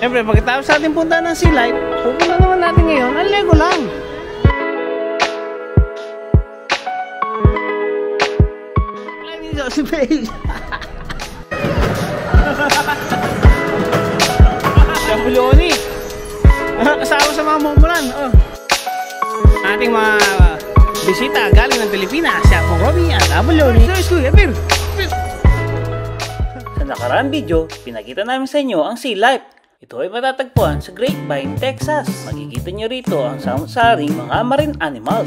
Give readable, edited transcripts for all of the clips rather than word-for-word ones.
Siyempre, pagkatapos natin punta ng Sea Life, pupunta naman natin ngayon ang Legoland. Si Paige. Sabuloni. Kasama sa mga mumulan. Ating mga bisita galing ng Pilipinas. Siya pong Robbie at Abuloni. Sa nakaraang video, pinakita namin sa inyo ang Sea Life. Ito ay matatagpuan sa Grapevine, Texas. Makikita nyo rito ang samot-saring mga marine animals.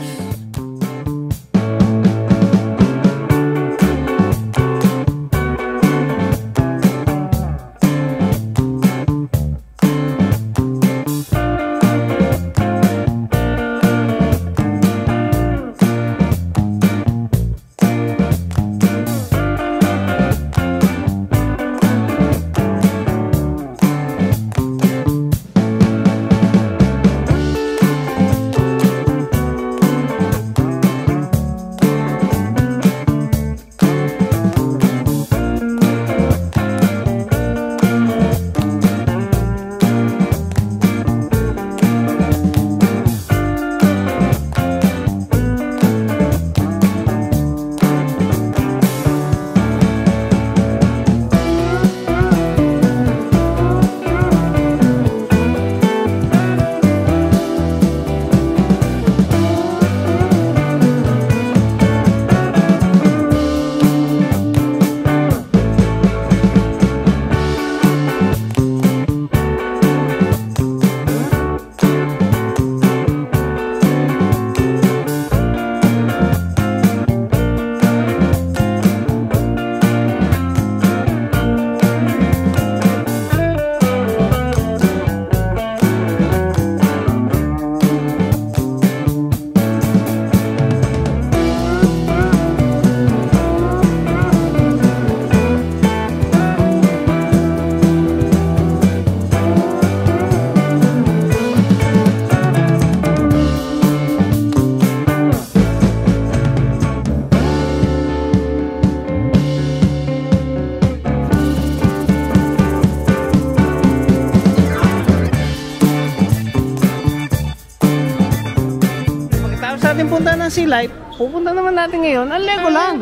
Natin punta ng Sea Life, pupunta naman natin ngayon ang Legoland.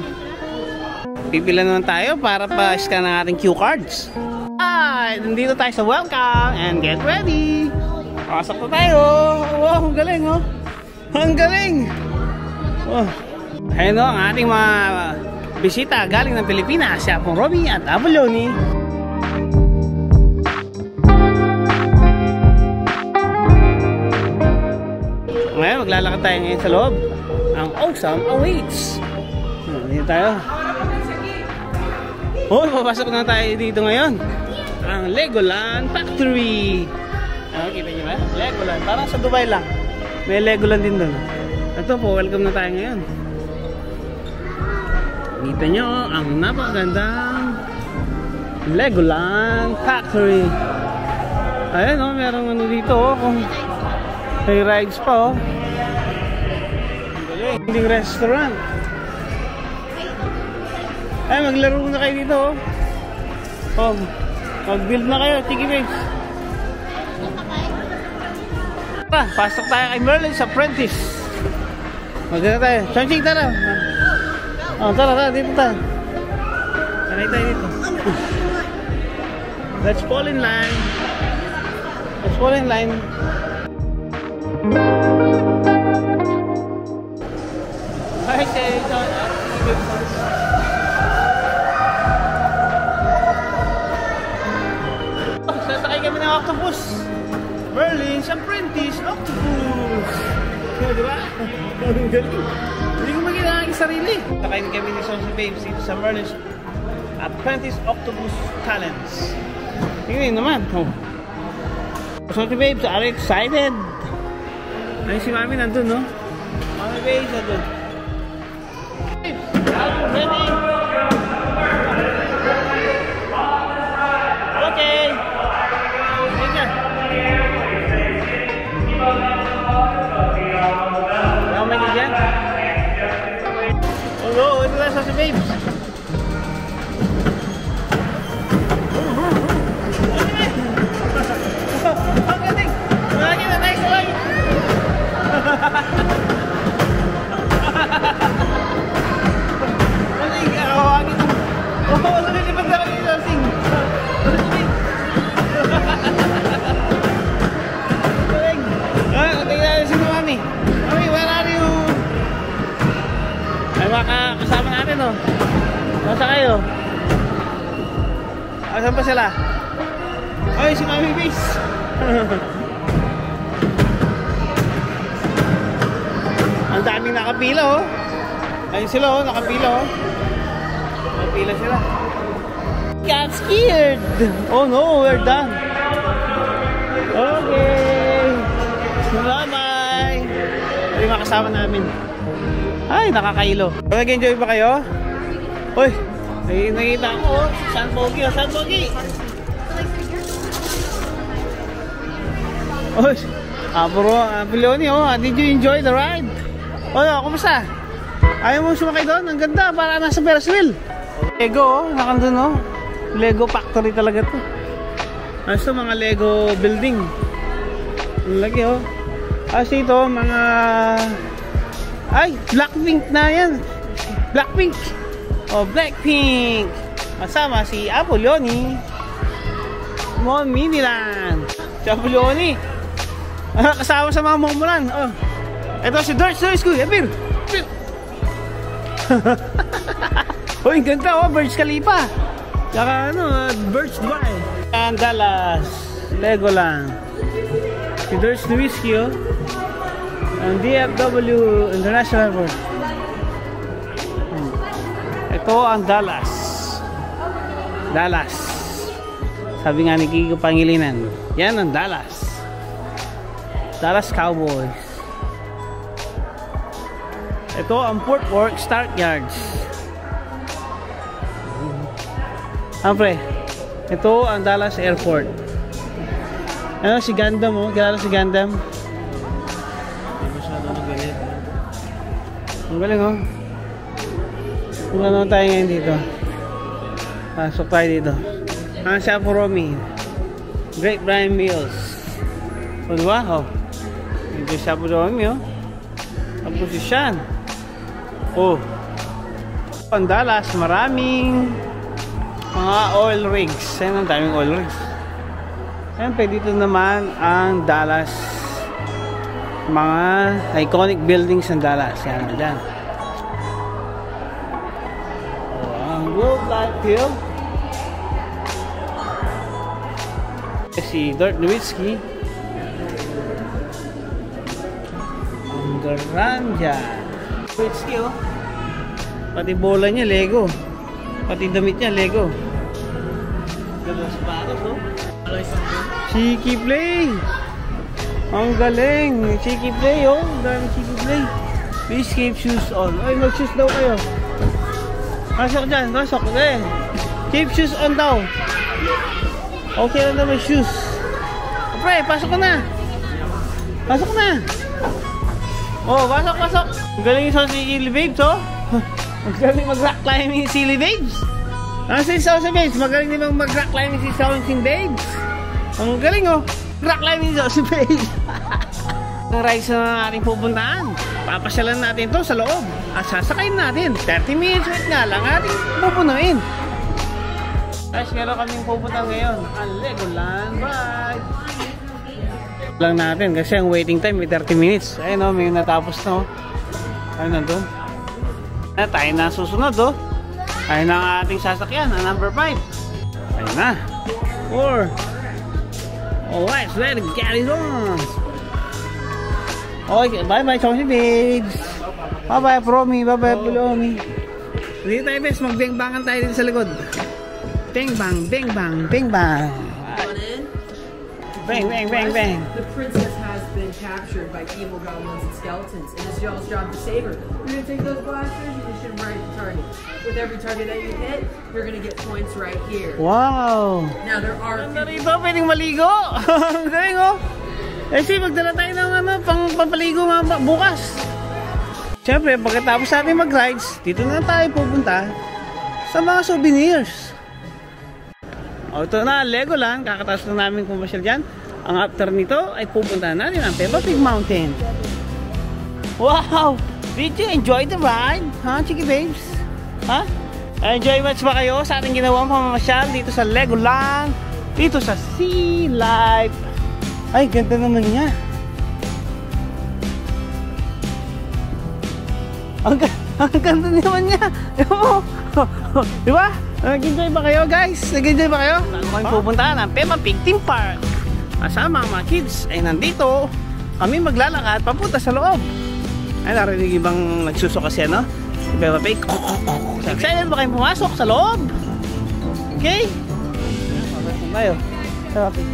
Pipila naman tayo para pa-scan ang ating cue cards. Ay, nandito tayo sa welcome and get ready. Pasok na tayo. Wow, ang galing oh. Ang galing. Oh. Ayun oh, ang ating mga bisita galing ng Pilipinas. Siya pong Robbie at Abuloni. Ngayon, maglalakad tayo ngayon sa loob. Ang awesome awaits. Dito tayo. Oh, papasok na tayo dito ngayon. Ang Legoland Factory. Kita nyo ba? Legoland. Parang sa Dubai lang. May Legoland din doon. Ito po, welcome na tayo ngayon. Kita nyo ang napakagandang Legoland Factory. Ayan o, merong ano dito o. May rides pa oh. Hindi restaurant. Ay, maglaro na kayo dito oh. Mag-build na kayo, Tiki Babes. Pasok tayo kay Merlin's Apprentice. Maganda tayo. Chonching, tara. Tara, dito tayo. Sanay tayo dito. Let's fall in line. Let's fall in line. Hi, Jason. Sasakay kami ng octopus. Merlin's Apprentice Octopus. Diba? Hindi ko magiging ang aking sarili. Sakayin kami ni Sonsi Babes dito sa Merlin's Apprentice Octopus Talents. Tingnan naman. Sonsi Babes, are you excited? Ay, si Mami nandun, no? Mami Babes nandun. Ready? Okay. Tingnan. Ano may ganyan? Hello, ito na sa si Babes. Saan pa sila? Ay, si Mami Base. Ang daming nakapila oh. Ayun sila oh, nakapila oh. Nakapila sila. Got scared. Oh no, we're done. Okay. Bye-bye. Ito yung mga kasama namin. Ay, nakakailo. Nag-enjoy ba kayo? Uy, nakita ko oh. San Pogi oh, San Pogi. Uy, bro, Leonie oh, did you enjoy the ride? Oh, kumusta? Ayaw mo sumakay doon? Ang ganda, para nasa Ferris wheel. Lego oh, nakandun oh. Lego factory talaga to. Ito mga Lego building. Ang lagi oh. Kasi ito mga... Ay, Blackpink na yan. Blackpink. Oh, Blackpink. Kasama si Apo Leonie. Mall Miniland. Si Apo Leonie. Kasama sa mga Momulan. Oh. Ito si Dorch School. Apir. Uy, ganda oh. Burj Khalifa. Tsaka ano, Burj Dubai. And Dallas. Legoland. Si Dorch Whiskey oh. Ang DFW International Airport. Ito ang Dallas. Dallas. Sabi nga ni Kiko Pangilinan. Yan ang Dallas. Dallas Cowboys. Ito ang Fort Worth Stockyards. Ampre, ito ang Dallas Airport. Ano si Gundam oh? Kilala si Gundam? Ang galing oh. Kung ano tayo ngayon dito. Pasok tayo dito. Ang Shapo Romy. Great Brian Mills. O diba? Oh. Ito Shapo Romy oh. Tapos si Sean. Oh. Ang Dallas, maraming mga oil rigs. Ayan ang daming oil rigs. Siyempre dito naman ang Dallas. Mga iconic buildings ng Dallas. Yan, dyan. Oh, ang Globe Life Field. Si Dirk Nowitzki. Ang Garanja. Nowitzki oh. Pati bola niya Lego. Pati damit niya Lego. Ganda sa patos oh. Cheeky Play. Ang galing. Cheeky Play oh. Dami Cheeky Play. Please keep shoes on. Ay, mag-shoes daw kayo. Pasok dyan. Pasok. Okay. Keep shoes on daw. Okay lang daw may shoes. Pre, pasok ka na. Pasok na. Oh, pasok, pasok. Ang galing yung si Silly Babes oh. Ang galing mag-rock climbing si Silly Babes. Si Saucy Babes. Magaling din mag-rock climbing si Saucy Babes. Ang galing oh. Rock climbing si Saucy Babes. Ang rides na ating pupuntaan. Papasyalan natin to sa loob. At sasakayin natin. 30 minutes wait nga lang ating pupunuin. Guys, meron kaming pupunta ngayon. Ang Legoland ride. Lang natin kasi ang waiting time may 30 minutes. Ayun o, may natapos na o. Ayun na doon. Tayo na susunod o. Ayun na ang ating sasakyan. Ang number 5. Ayun na. 4. Alright, so let's get it on. Okay, bye-bye Saucy Babes. Bye-bye Promi. Bye-bye Pulomi. Dito tayo bes, magbeng-bangan tayo dito sa likod. Bang bang, bang bang, bang bang. Bang bang, bang bang. The princess has been captured by evil goblins and skeletons. It is y'all's job to save her. You're gonna take those blasters and you shoot them right at the target. With every target that you hit, you're gonna get points right here. Wow. Now there are... Narito, pwedeng maligo. Galing oh. Kasi magdala tayo ng ano, pampaligo bukas. Siyempre, pagkatapos natin mag-rides, dito na tayo pupunta sa mga souvenirs. O ito na, Legoland. Kakataas na namin pumasyal dyan. Ang after nito ay pupuntahan natin ang Peppa Pig Mountain. Wow! Did you enjoy the ride? Ha, Cheeky Babes? Ha? Enjoy much ba kayo sa ating ginawang pamamasyal dito sa Legoland? Dito sa Sea Life. Ay, ganda naman niya. Ang ganda naman niya. Di ba? Nag-enjoy ba kayo guys? Nag-enjoy ba kayo? Saan kami pupuntahan? Ang Peppa Pig Theme Park. Kasama ang mga kids ay nandito. Kami maglalakad papunta sa loob. Ay, narinig ibang nagsuso kasi ano? Si Peppa Pig. Excited ba kayong pumasok sa loob? Okay? Tayo. Peppa Pig.